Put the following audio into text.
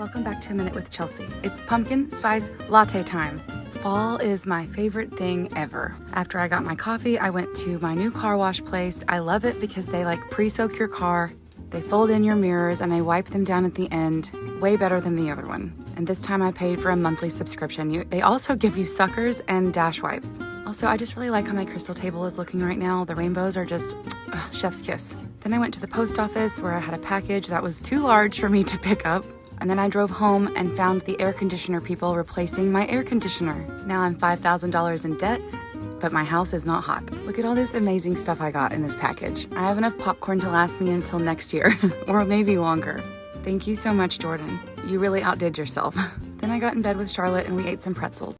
Welcome back to A Minute with Chelsea. It's pumpkin spice latte time. Fall is my favorite thing ever. After I got my coffee, I went to my new car wash place. I love it because they pre-soak your car, they fold in your mirrors, and they wipe them down at the end. Way better than the other one. And this time I paid for a monthly subscription. They also give you suckers and dash wipes. Also, I just really like how my crystal table is looking right now. The rainbows are just chef's kiss. Then I went to the post office where I had a package that was too large for me to pick up. And then I drove home and found the air conditioner people replacing my air conditioner. Now I'm $5,000 in debt, but my house is not hot. Look at all this amazing stuff I got in this package. I have enough popcorn to last me until next year, or maybe longer. Thank you so much, Jordan. You really outdid yourself. Then I got in bed with Charlotte and we ate some pretzels.